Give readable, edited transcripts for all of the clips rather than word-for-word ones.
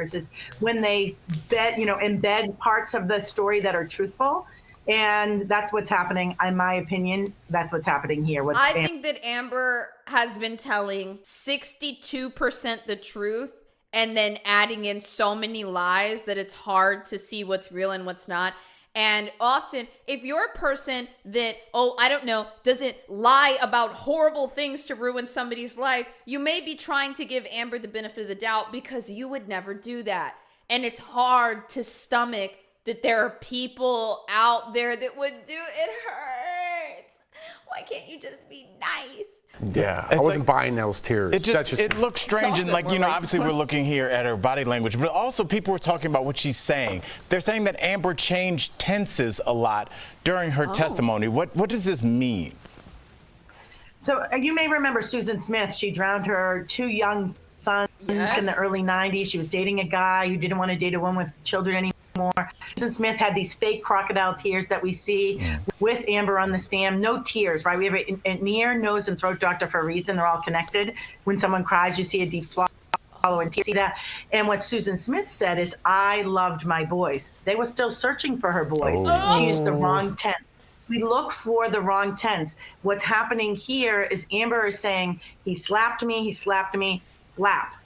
writers is when they embed parts of the story that are truthful. And that's what's happening. In my opinion, that's what's happening here. I think that Amber has been telling 62% the truth and then adding in so many lies that it's hard to see what's real and what's not. And often, if you're a person that, doesn't lie about horrible things to ruin somebody's life, you may be trying to give Amber the benefit of the doubt because you would never do that. And it's hard to stomach that there are people out there that would do it. Hurts. Why can't you just be nice? Yeah, I wasn't buying those tears. It looks strange, and obviously we're looking here at her body language, but also people were talking about what she's saying. They're saying that Amber changed tenses a lot during her testimony. What does this mean? So you may remember Susan Smith. She drowned her 2 young sons in the early 90s. She was dating a guy who didn't want to date a woman with children anymore. Susan Smith had these fake crocodile tears that we see with Amber on the stand. No tears, right? We have an ear, nose, and throat doctor for a reason. They're all connected. When someone cries, you see a deep swallow and tears. See that? And what Susan Smith said is, I loved my boys. They were still searching for her boys. She used the wrong tense. We look for the wrong tense. What's happening here is Amber is saying, he slapped me, slap.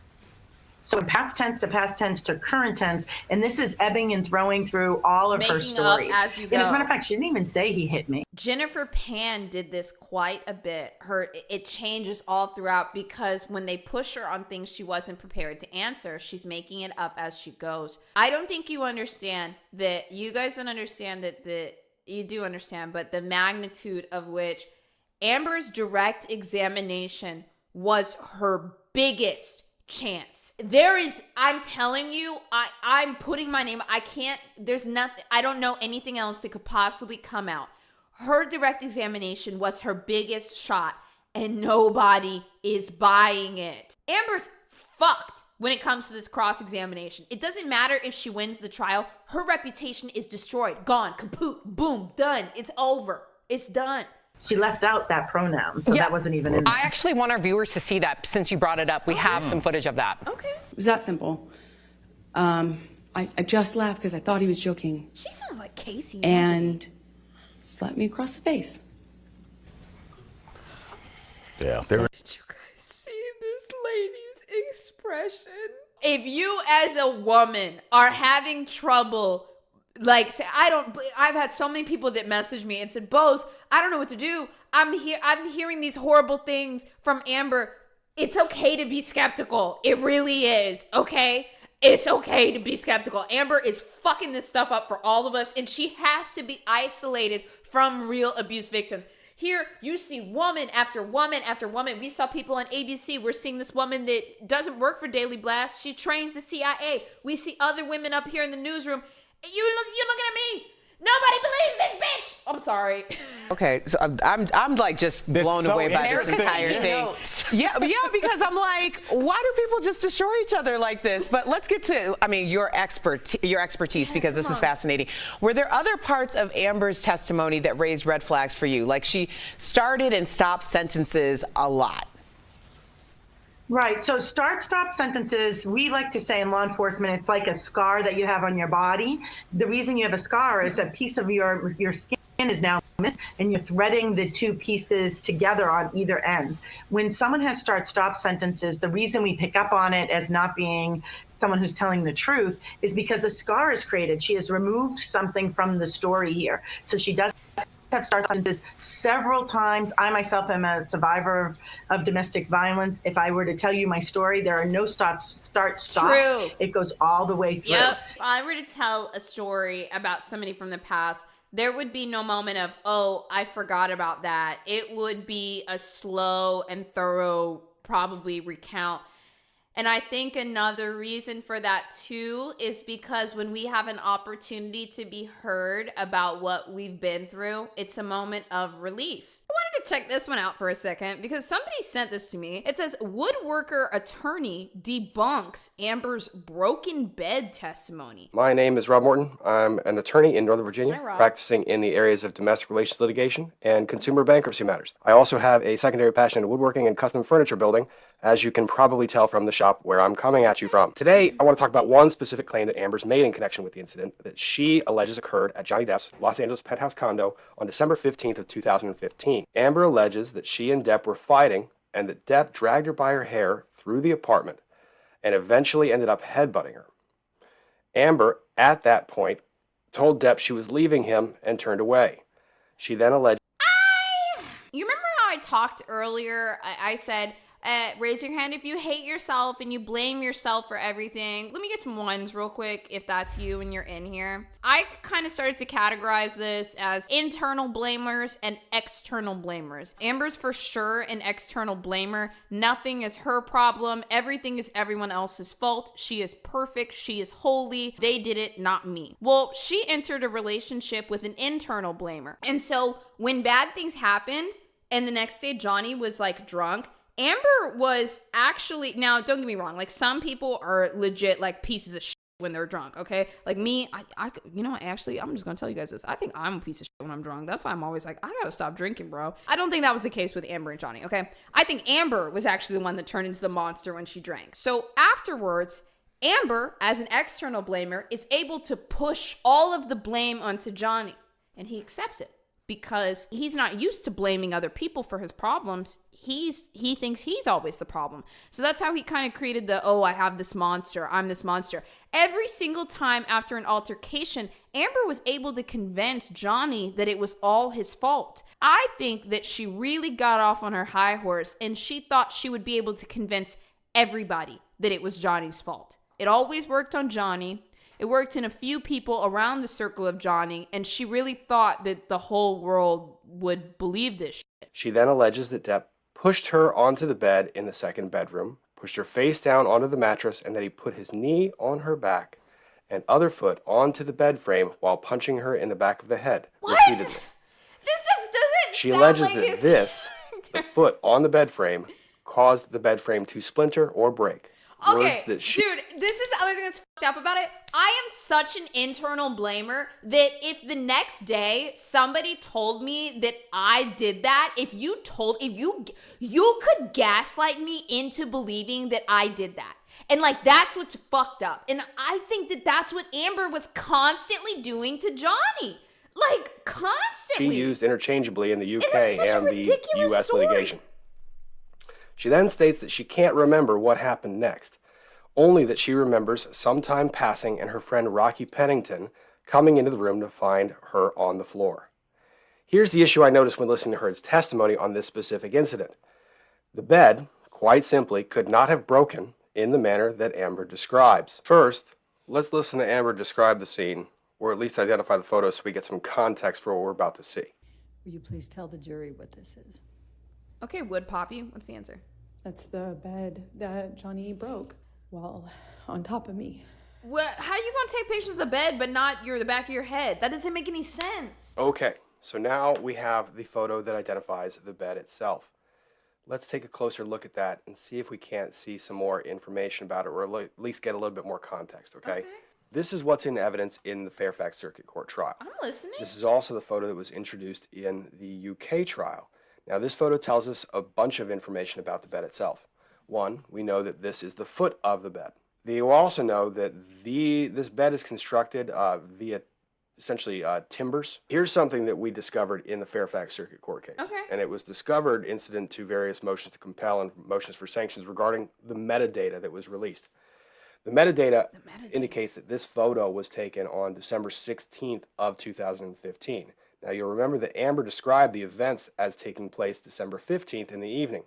So past tense to past tense to current tense, and this is ebbing and throwing through all of her stories. As you go. And as a matter of fact, she didn't even say he hit me. Jennifer Pan did this quite a bit. It changes all throughout because when they push her on things she wasn't prepared to answer, she's making it up as she goes. I don't think you understand that. You guys don't understand that you do understand, but the magnitude of which Amber's direct examination was her biggest chance. I'm telling you, I'm putting my name, there's nothing, I don't know anything else that could possibly come out. Her direct examination was her biggest shot, and nobody is buying it. Amber's fucked when it comes to this cross-examination. It doesn't matter if she wins the trial, her reputation is destroyed, gone, kaput, boom, done, it's over, it's done. She left out that pronoun, so that wasn't even in there. I actually want our viewers to see that since you brought it up. We have some footage of that. Okay. It was that simple. I just laughed because I thought he was joking. She sounds like Casey. And slapped me across the face. Yeah. Did you guys see this lady's expression? If you as a woman are having trouble, I've had so many people that messaged me and said, Bose, I don't know what to do. I'm hearing these horrible things from Amber. It's okay to be skeptical. It really is, okay? It's okay to be skeptical. Amber is fucking this stuff up for all of us, and she has to be isolated from real abuse victims. Here, you see woman after woman after woman. We saw people on ABC. We're seeing this woman that doesn't work for Daily Blast. She trains the CIA. We see other women up here in the newsroom. You're looking at me. Nobody believes this bitch. I'm sorry. Okay, so I'm like just blown away by this entire thing. Yeah, because I'm like, why do people just destroy each other like this? But let's get to, your expertise, because this is fascinating. Were there other parts of Amber's testimony that raised red flags for you? Like she started and stopped sentences a lot. Right. So stop sentences, we like to say in law enforcement, it's like a scar that you have on your body. The reason you have a scar is a piece of your skin is now missing, and you're threading the 2 pieces together on either ends. When someone has stop sentences, the reason we pick up on it as not being someone who's telling the truth is because a scar is created. She has removed something from the story here. So she does have start sentences several times. I myself am a survivor of domestic violence. If I were to tell you my story, there are no stops. True. It goes all the way through. Yep. If I were to tell a story about somebody from the past, there would be no moment of, oh, I forgot about that. It would be a slow and thorough, probably recount. And I think another reason for that too is because when we have an opportunity to be heard about what we've been through, it's a moment of relief. I wanted to check this one out for a second because somebody sent this to me. It says, woodworker attorney debunks Amber's broken bed testimony. My name is Rob Morton. I'm an attorney in Northern Virginia, practicing in the areas of domestic relations litigation and consumer bankruptcy matters. I also have a secondary passion in woodworking and custom furniture building, as you can probably tell from the shop where I'm coming at you from. Today, I want to talk about one specific claim that Amber's made in connection with the incident that she alleges occurred at Johnny Depp's Los Angeles penthouse condo on December 15th of 2015. Amber alleges that she and Depp were fighting and that Depp dragged her by her hair through the apartment and eventually ended up headbutting her. Amber, at that point, told Depp she was leaving him and turned away. She then alleged... You remember how I talked earlier? I said, raise your hand if you hate yourself and you blame yourself for everything. Let me get some ones real quick if that's you and you're in here. I kind of started to categorize this as internal blamers and external blamers. Amber's for sure an external blamer. Nothing is her problem. Everything is everyone else's fault. She is perfect. She is holy. They did it, not me. Well, she entered a relationship with an internal blamer. And so when bad things happened and the next day Johnny was like drunk, Amber was actually, now don't get me wrong, like some people are legit like pieces of shit when they're drunk, okay? Like me, actually, I'm just gonna tell you guys this. I think I'm a piece of shit when I'm drunk. That's why I'm always like, I gotta stop drinking, bro. I don't think that was the case with Amber and Johnny, okay? I think Amber was actually the one that turned into the monster when she drank. So afterwards, Amber, as an external blamer, is able to push all of the blame onto Johnny, and he accepts it. Because he's not used to blaming other people for his problems. He thinks he's always the problem. So that's how he kind of created the, oh, I have this monster, I'm this monster. Every single time after an altercation, Amber was able to convince Johnny that it was all his fault. I think that she really got off on her high horse and she thought she would be able to convince everybody that it was Johnny's fault. It always worked on Johnny. It worked in a few people around the circle of Johnny, and she really thought that the whole world would believe this shit. She then alleges that Depp pushed her onto the bed in the second bedroom, pushed her face down onto the mattress, and that he put his knee on her back and other foot onto the bed frame while punching her in the back of the head repeatedly. This just doesn't She sound alleges like that his this, the foot on the bed frame, caused the bed frame to splinter or break. Okay, dude, this is the other thing that's fucked up about it. I am such an internal blamer that if the next day somebody told me that I did that, if you could gaslight me into believing that I did that. And like, that's what's fucked up. And I think that that's what Amber was constantly doing to Johnny. Like, constantly. She used interchangeably in the UK and the US litigation. She then states that she can't remember what happened next, only that she remembers some time passing and her friend Rocky Pennington coming into the room to find her on the floor. Here's the issue I noticed when listening to her testimony on this specific incident. The bed, quite simply, could not have broken in the manner that Amber describes. First, let's listen to Amber describe the scene, or at least identify the photos so we get some context for what we're about to see. Will you please tell the jury what this is? Okay, Wood Poppy, what's the answer? That's the bed that Johnny broke while on top of me. Well, how are you going to take pictures of the bed but not the back of your head? That doesn't make any sense. Okay, so now we have the photo that identifies the bed itself. Let's take a closer look at that and see if we can't see some more information about it, or at least get a little bit more context, okay? This is what's in evidence in the Fairfax Circuit Court trial. I'm listening. This is also the photo that was introduced in the UK trial. Now, this photo tells us a bunch of information about the bed itself. One, we know that this is the foot of the bed. You also know that this bed is constructed via essentially timbers. Here's something that we discovered in the Fairfax Circuit Court case. Okay. And it was discovered incident to various motions to compel and motions for sanctions regarding the metadata that was released. The metadata indicates that this photo was taken on December 16th of 2015. Now, you'll remember that Amber described the events as taking place December 15th in the evening.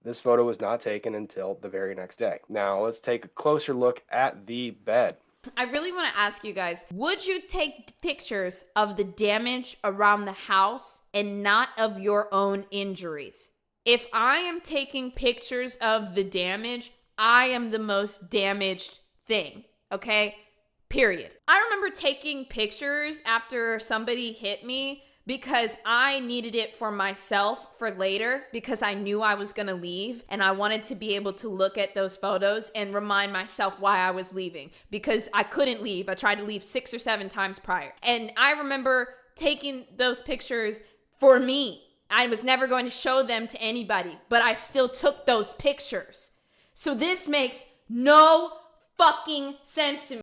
This photo was not taken until the very next day. Now, let's take a closer look at the bed. I really want to ask you guys, would you take pictures of the damage around the house and not of your own injuries? If I am taking pictures of the damage, I am the most damaged thing, okay? Period. I remember taking pictures after somebody hit me because I needed it for myself for later, because I knew I was gonna leave and I wanted to be able to look at those photos and remind myself why I was leaving, because I couldn't leave. I tried to leave 6 or 7 times prior. And I remember taking those pictures for me. I was never going to show them to anybody, but I still took those pictures So this makes no fucking sense to me.